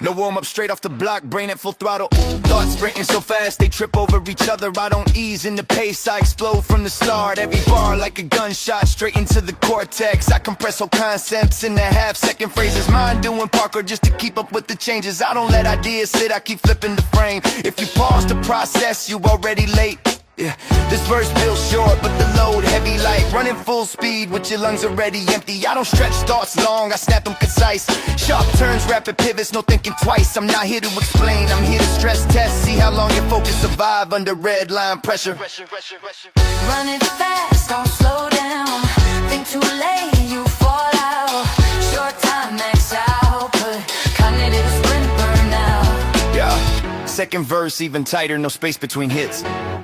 No warm up, straight off the block, brain at full throttle. Thoughts sprinting so fast, they trip over each other. I don't ease in the pace, I explode from the start. Every bar like a gunshot, straight into the cortex. I compress whole concepts into half-second phrases. Mind doing Parker just to keep up with the changes. I don't let ideas sit, I keep flipping the frame. If you pause to process, you already late. Yeah, this verse feels short, but the load heavy like running full speed with your lungs already empty. I don't stretch thoughts long, I snap them concise. Sharp turns, rapid pivots, no thinking twice. I'm not here to explain, I'm here to stress test. See how long your focus survive under red line pressure. Run it fast, don't slow down. Think too late, you fall out. Short time, max output. Cognitive sprint burnout. Yeah, second verse even tighter, no space between hits.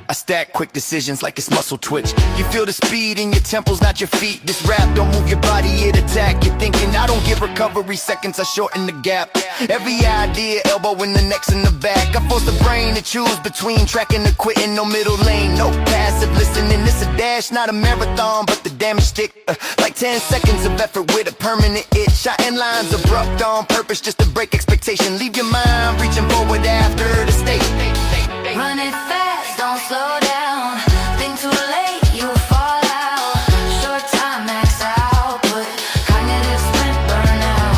I stack quick decisions like it's muscle twitch. You feel the speed in your temples, not your feet. This rap don't move your body, it attack. You're thinking I don't give recovery seconds, I shorten the gap. Every idea, elbow in the next in the back. I force the brain to choose between tracking and quitting. No middle lane, no passive listening. This a dash, not a marathon, but the damage stick. Like 10 seconds of effort with a permanent itch. Shotting lines abrupt on purpose just to break expectation. Leave your mind reaching forward after the state. Run it fast, don't slow down. Think too late, you fall out. Short time, max output. Cognitive sprint burnout.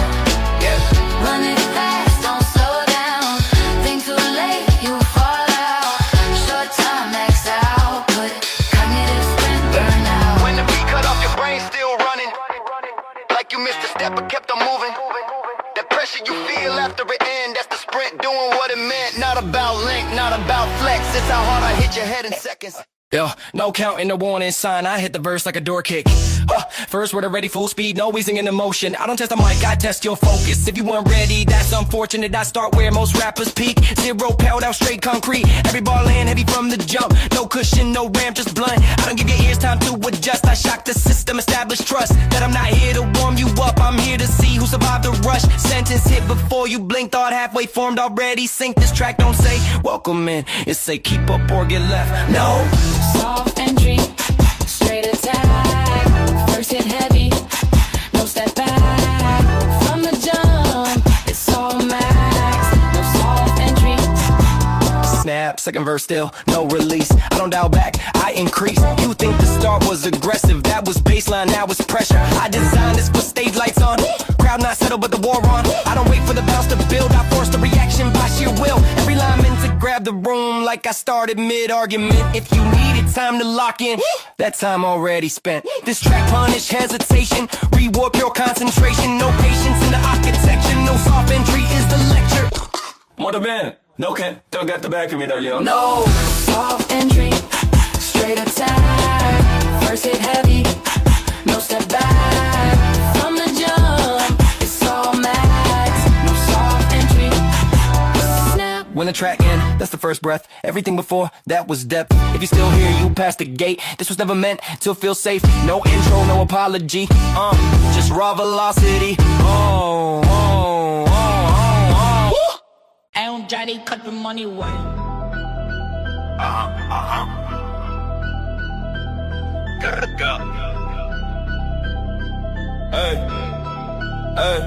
Yeah. Run it fast, don't slow down. Think too late, you fall out. Short time, max output. Cognitive sprint burnout. When the beat cut off, your brain still running. Like you missed a step but kept on moving. That pressure you feel after it end, that's the sprint doing what it meant. Not about length, not about flex. It's how hard I hit your head in seconds. Yo, no counting, no warning sign. I hit the verse like a door kick. First word already full speed, no easing in emotion. I don't test the mic, I test your focus. If you weren't ready, that's unfortunate. I start where most rappers peak. Zero pound out straight concrete. Every ball land heavy from the jump. No cushion, no ramp, just blunt. I don't give your ears time to adjust. I shock the system, establish trust. That I'm not here to warm you up. I'm here to see who survived the rush. Sentence hit before you blink. Thought halfway formed already. Sync this track, don't say welcome in. It say keep up or get left. No. Soft entry, straight attack. First hit heavy, no step back. From the jump, it's all max. No soft entry. Snap, second verse still, no release. I don't dial back, I increase. You think the start was aggressive, that was baseline, now it's pressure. I designed this for stage lights on. Crowd not settled, but the war on. I don't wait for the bounce to build, I force the reaction by sheer will. Every line meant to grab the room like I started mid-argument. If you needed time to lock in, that time already spent. This track punish hesitation, reward pure concentration. No patience in the architecture, no soft entry is the lecture. Molto bene. Okay, don't get the back of me there, yo. No soft entry, straight attack. First hit heavy, no step back. From the jump, it's all max. No soft entry, snap. When the track end, that's the first breath. Everything before that was depth. If you're still here, you passed the gate. This was never meant to feel safe. No intro, no apology. Just raw velocity. Oh, oh, oh, oh, oh. I don't try to cut the money away. Hey, hey,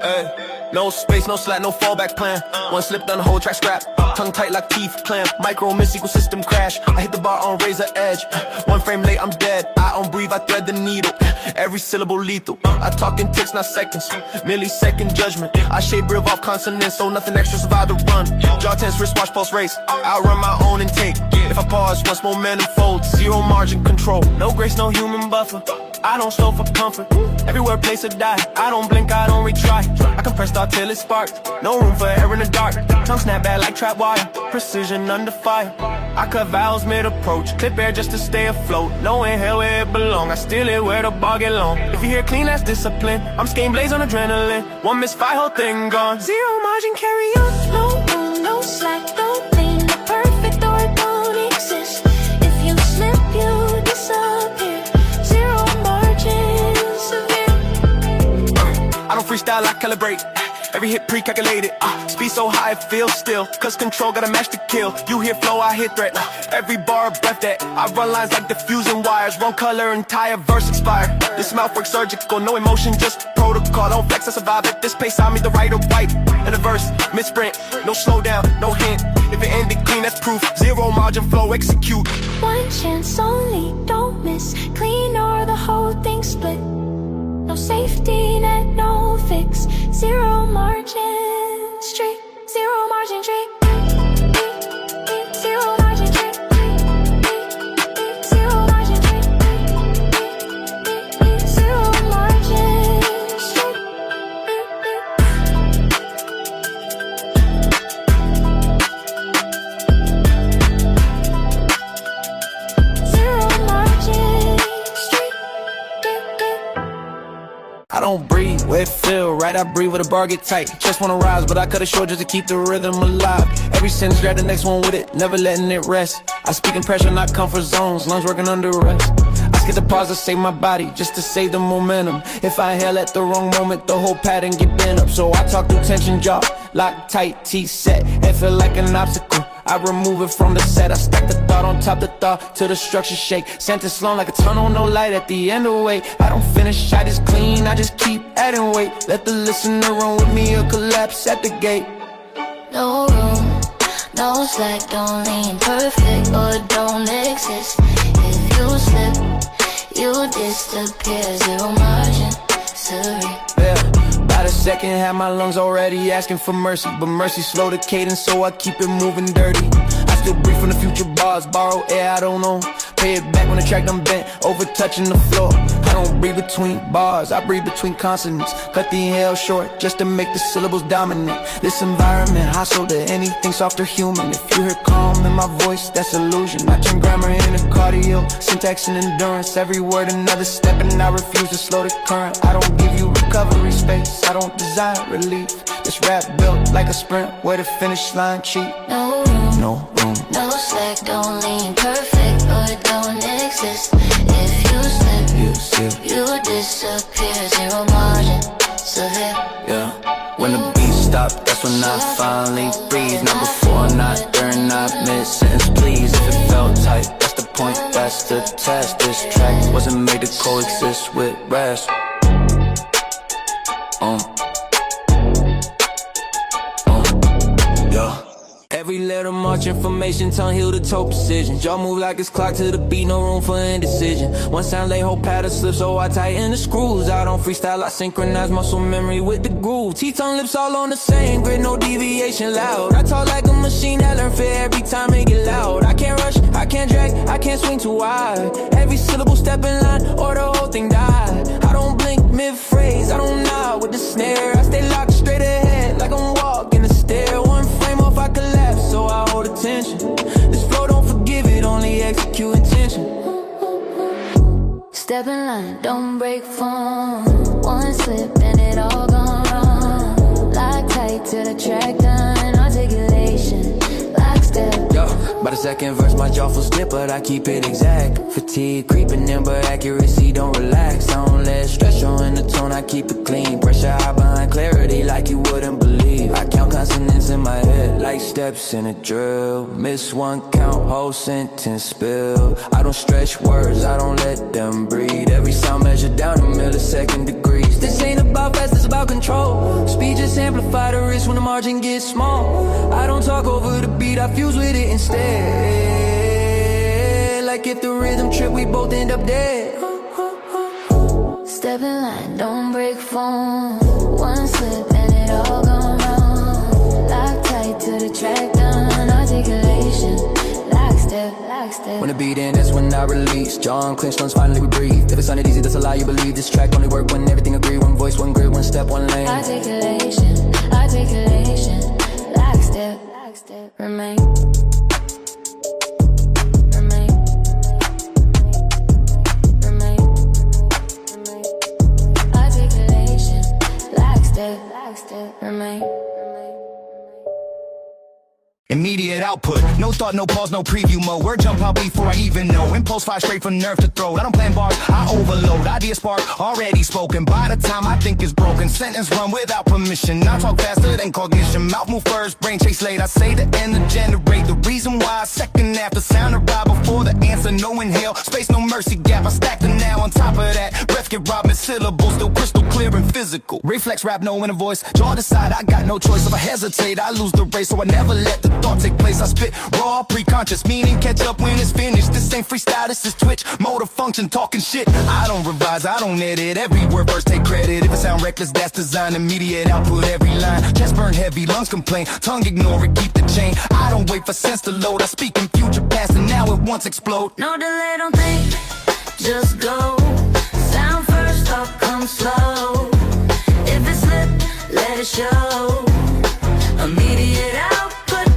hey. No space, no slack, no fallback plan. One slip, done the whole track scrap. Tongue tight like teeth, clamp. Micro miss equal system crash. I hit the bar on razor edge. One frame late, I'm dead. I don't breathe, I thread the needle. Every syllable lethal. I talk in ticks, not seconds. Millisecond judgment. I shape revolve consonants, so nothing extra survive the run. Jaw tense, wristwatch, pulse race. Outrun my own intake. If I pause, once momentum folds. Zero margin control. No grace, no human buffer. I don't slow for comfort. Everywhere place or die. I don't blink, I don't retry. I compress thought till it sparks. No room for error in the dark. Tongue snap back like trap wire. Precision under fire. I cut vows mid-approach. Clip air just to stay afloat. No inhale where it belong. I steal it where the bar get long. If you hear clean, that's discipline. I'm skating blaze on adrenaline. One misfire, whole thing gone. Zero margin, carry on. No room, no slack, don't lean. The perfect or it don't exist. If you slip, you disappear. Zero margin, severe. I don't freestyle, I calibrate. Every hit pre-calculated. Speed so high it feels still. Cause control gotta match the kill. You hear flow, I hit threat. Every bar of breath that I run lines like diffusing wires. Wrong color, entire verse expired. This mouth works surgical, no emotion, just protocol. call, don't flex, I survive at this pace. I'm either right or white. In the verse, mid-sprint, no slowdown, no hint. If it ended clean, that's proof. Zero margin flow, execute. One chance only, don't miss. Clean or the whole thing split. No safety net, no fix. Zero margin street, zero margin street. Zero margin street. Zero margin street. Zero margin street. Zero margin street. I don't breathe where it feel right, I breathe where the bar get tight. Just wanna rise, but I cut it short just to keep the rhythm alive. Every sentence, grab the next one with it, never letting it rest. I speak in pressure, not comfort zones, lungs working under arrest. I skip the pause to save my body, just to save the momentum. If I inhale at the wrong moment, the whole pattern get bent up. So I talk through tension, jaw, lock tight, teeth set. It feel like an obstacle, I remove it from the set. I stack the thought on top the thought till the structure shake. Sentence long like a tunnel, no light at the end of the way. I don't finish, I just clean, I just keep adding weight. Let the listener run with me or collapse at the gate. No room, no slack, don't lean perfect or don't exist. If you slip, you disappear. Zero margin, sorry. Yeah, by the second half my lungs already asking for mercy. But mercy slow the cadence so I keep it moving dirty. I still breathe from the future bars, borrow air I don't know. Pay it back when the track done bent, over touching the floor. I don't breathe between bars, I breathe between consonants. Cut the inhale short just to make the syllables dominant. This environment hostile to anything soft or human. If you hear calm in my voice, that's illusion. I turn grammar into cardio, syntax and endurance. Every word another step and I refuse to slow the current. I don't give you recovery space, I don't design relief. This rap built like a sprint where the finish line cheat. No room, No room, no slack, don't lean perfect or don't exist. If you slip, you disappear. Zero margin, severe. yeah. When the beat stops, that's when I finally breathe. Not before, not during, not mid-sentence, please. If it felt tight, that's the point, that's the test. This track wasn't made to coexist with rest. Yeah. Every letter march information, tongue heel to toe precision. Jaw move like it's clock to the beat, no room for indecision. One sound lay, whole pattern slip, so I tighten the screws. I don't freestyle, I synchronize muscle memory with the groove. T-tongue lips all on the same grid, no deviation loud. I talk like a machine that learn fit every time it get loud. I can't rush, I can't drag, I can't swing too wide. Every syllable step in line or the whole thing die. I don't blink mid-phrase, I don't nod with the snare. I stay locked straight ahead like I'm walking the stair. One frame off, I collapse, so I hold attention. This flow don't forgive it, only execute intention. Step in line, don't break form. One slip and it all gone wrong. Lock tight to the track, done articulation. Lockstep. Yo, by the second verse, my jaw full split, but I keep it exact. Fatigue creeping in, but accuracy don't relax. I don't let stress show in the tone, I keep it clean. Pressure high behind clarity like you wouldn't believe. I count consonants in my head like steps in a drill. Miss one count, whole sentence spill. I don't stretch words, I don't let them breathe. Every sound measured down in millisecond degrees. This ain't about fast, it's about control. Speed just amplify the risk when the margin gets small. I don't talk over the beat, I fuse with it instead. Like if the rhythm trip, we both end up dead. Step in line, don't break form. One slip and it all gone wrong. Lock tight to the track, done articulation. Lockstep, lockstep. When the beat in, that's when I release. Jaw unclenched, lungs finally we breathe. If it sounded easy, that's a lie you believe. This track only work when everything agree. One voice, one grid, one step, one lane. Articulation, articulation. Lockstep, lockstep. Remain. Immediate output, no thought, no pause, no preview mode. Word jump out before I even know. Impulse fire straight from nerve to throat. I don't plan bars, I overload. Idea spark, already spoken. By the time I think it's broken, sentence run without permission. I talk faster than cognition. Mouth move first, brain chase late. I say the end to generate the reason why. Second after sound arrive before the answer. No inhale, space, no mercy gap. I stack them now on top of that. Breath get robbed in syllables, still crystal clear and physical. Reflex rap, no inner voice. Jaw decide, I got no choice. If I hesitate, I lose the race. So I never let the thought take place. I spit raw, pre-conscious, meaning catch up when it's finished. This ain't freestyle, this is Twitch, motor function, talking shit. I don't revise, I don't edit, every word first take credit. If it sound reckless, that's design, immediate output, every line. Chest burn heavy, lungs complain, tongue ignore it, keep the chain. I don't wait for sense to load, I speak in future past and now it once explode. No delay, don't think, just go. Sound first, thought come slow. If it's slip, let it show. Immediate output,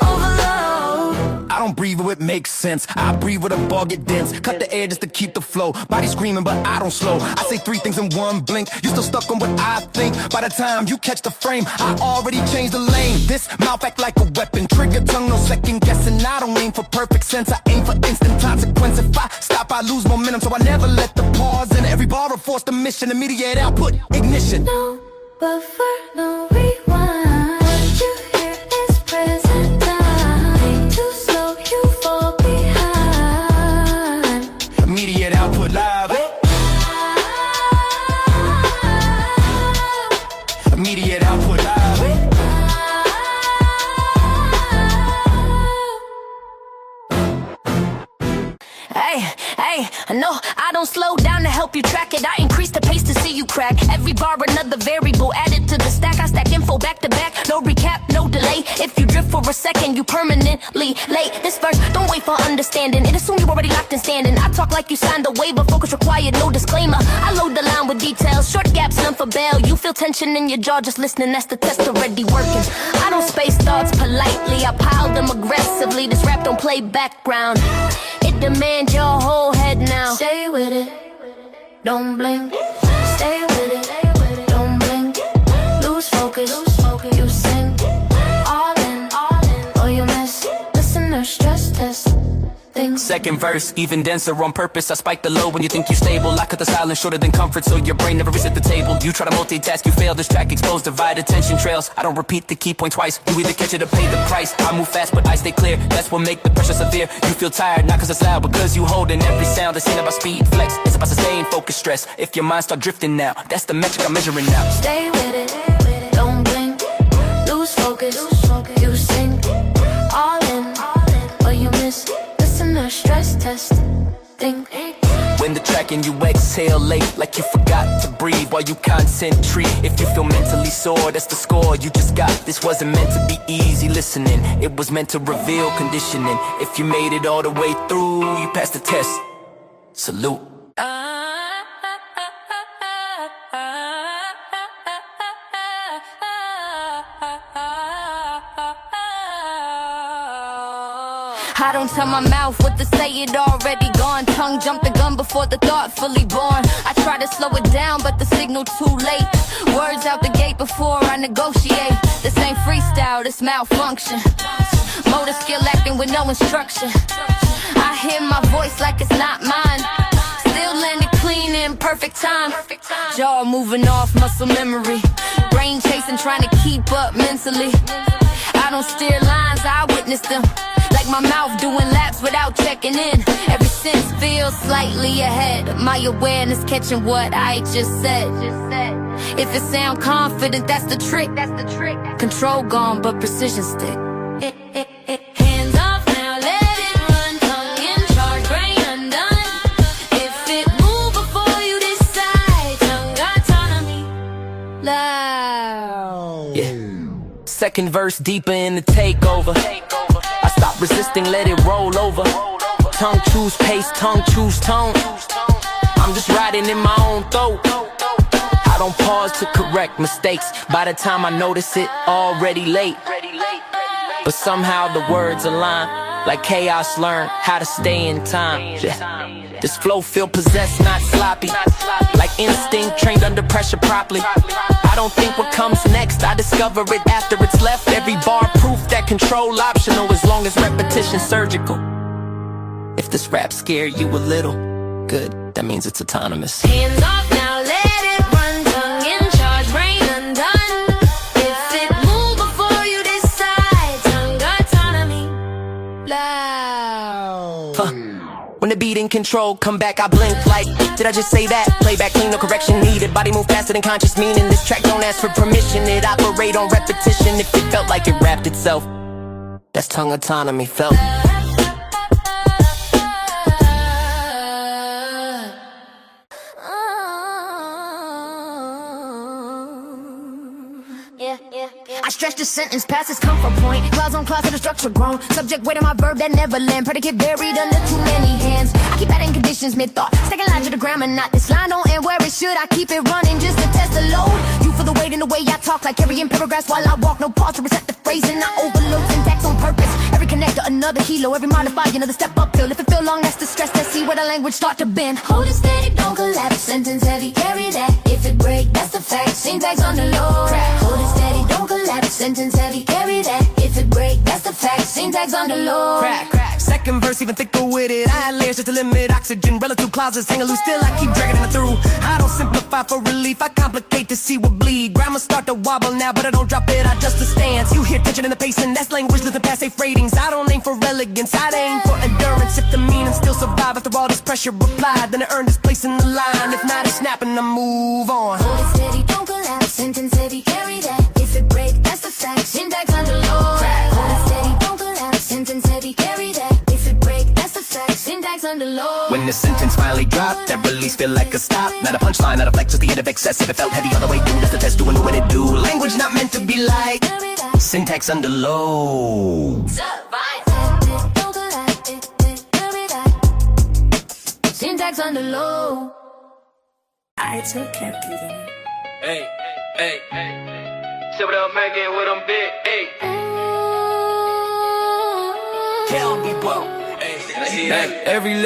overload. I don't breathe where it makes sense, I breathe where the bar get dense. Cut the air just to keep the flow, body screaming but I don't slow. I say three things in one blink, you still stuck on what I think. By the time you catch the frame, I already changed the lane. This mouth act like a weapon, trigger tongue, no second guessing. I don't aim for perfect sense, I aim for instant consequence. If I stop, I lose momentum, so I never let the pause in. Every bar force the mission, immediate output, ignition. No buffer, no rewind. What you hear is present time. Too slow, you fall behind. Immediate output live. Immediate output live. Hey, I know I don't slow down to help you track it. I increase the pace to see you crack. Every bar another variable added to the stack. I stack info back to back, no recap, no delay. If you drift for a second, you permanently late. This verse, don't wait for understanding. It assume you already locked and standing. I talk like you signed a waiver, focus required, no disclaimer. I load the line with details, short gaps, none for bail. You feel tension in your jaw just listening, that's the test already working. I don't space thoughts politely, I pile them aggressively. This rap don't play background, it demands your whole head now. Stay with it, don't blink. Stay with it, don't blink. Lose focus, you sink. All in, or you miss. Listener stress test. Second verse, even denser on purpose. I spike the low when you think you're stable. I cut the silence shorter than comfort, so your brain never reset the table. You try to multitask, you fail. This track exposed, divide attention trails. I don't repeat the key point twice. You either catch it or pay the price. I move fast, but I stay clear. That's what make the pressure severe. You feel tired, not cause it's loud, because you holding every sound. This ain't about speed, flex. It's about sustained focus, stress. If your mind start drifting now, that's the metric I'm measuring now. Stay with it, don't blink. Lose focus, you sink. All in, or you miss. Listener stress test. Think. When the track and you exhale late, like you forgot to breathe while you concentrate. If you feel mentally sore, that's the score you just got. This wasn't meant to be easy listening, it was meant to reveal conditioning. If you made it all the way through, you passed the test. Salute. I don't tell my mouth what to say, it already gone. Tongue jumped the gun before the thought fully born. I try to slow it down, but the signal too late. Words out the gate before I negotiate. This ain't freestyle, this malfunction. Motor skill acting with no instruction. I hear my voice like it's not mine. Still landed clean in perfect time. Jaw moving off muscle memory. Brain chasing, trying to keep up mentally. I don't steer lines, I witness them. Like my mouth doing laps without checking in. Every sense feels slightly ahead. My awareness catching what I just said. If it sound confident, that's the trick. Control gone, but precision stick. Hands off now, let it run. Tongue in charge, brain undone. If it move before you decide, tongue autonomy. Loud. Yeah. Second verse deeper in the takeover. I stop resisting, let it roll over. Tongue choose pace, tongue choose tone. I'm just riding in my own throat. I don't pause to correct mistakes. By the time I notice it, already late. But somehow the words align. Like chaos, learn how to stay in time. Yeah. This flow feel possessed, not sloppy. Like instinct trained under pressure properly. I don't think what comes next, I discover it after it's left. Every bar proof that control optional as long as repetition surgical. If this rap scared you a little, good, that means it's autonomous. Hands off now, let it run. Tongue in charge, brain undone. If it move before you decide, tongue autonomy. Loud. When the beat in control, come back, I blink like, did I just say that? Playback clean, no correction needed. Body move faster than conscious meaning. This track don't ask for permission, it operate on repetition. If it felt like it rapped itself, that's tongue autonomy felt. I stretch the sentence past its comfort point. Clause on clause to the structure grown. Subject weight on my verb that never land. Predicate buried under too many hands. I keep adding conditions mid-thought. Stacking lines to the grammar, not this line don't end where it should. I keep it running just to test the load. You feel the weight in the way I talk, like carrying paragraphs while I walk. No pause to reset the phrase and I overload syntax on purpose. Every connector another kilo, every modify another step uphill. If it feel long, that's the stress. Let's see where the language start to bend. Hold it steady, don't collapse. Sentence heavy, carry that. If it break, that's the fact. Syntax on the low. Crack. Hold it steady, don't collapse. Sentence heavy, carry that. If it break, that's the fact. Syntax on the low. Crack, crack. Second verse even thicker with it. I add layers just to limit oxygen. Relative clauses hanging loose, still I keep dragging it through. I don't simplify for relief, I complicate to see what bleed. Grammar start to wobble now, but I don't drop it, I adjust the stance. You hear tension in the pacing, that's language living past safe ratings. I don't aim for elegance, I aim for endurance. If the meaning still survive after all this pressure applied, then I earn this place in the line. If not, it's snapping, I move on. Hold it steady, don't collapse. Sentence heavy, carry that. If it break, that's the fact. Syntax under low. Hold it steady, don't collapse. Sentence heavy, carry that. If it break, that's the fact. Syntax under low. When the sentence finally dropped, that release feel like a stop. Not a punchline, not a flex, just the end of excess. If it felt heavy all the way through, that's the test doing what it do. Language not meant to be like syntax under low. Don't collapse. Carry that. Syntax under low. I took care of them. Hey, hey, hey. Say what up, Megan, with them big, hey. Tell me, bro. Hey, every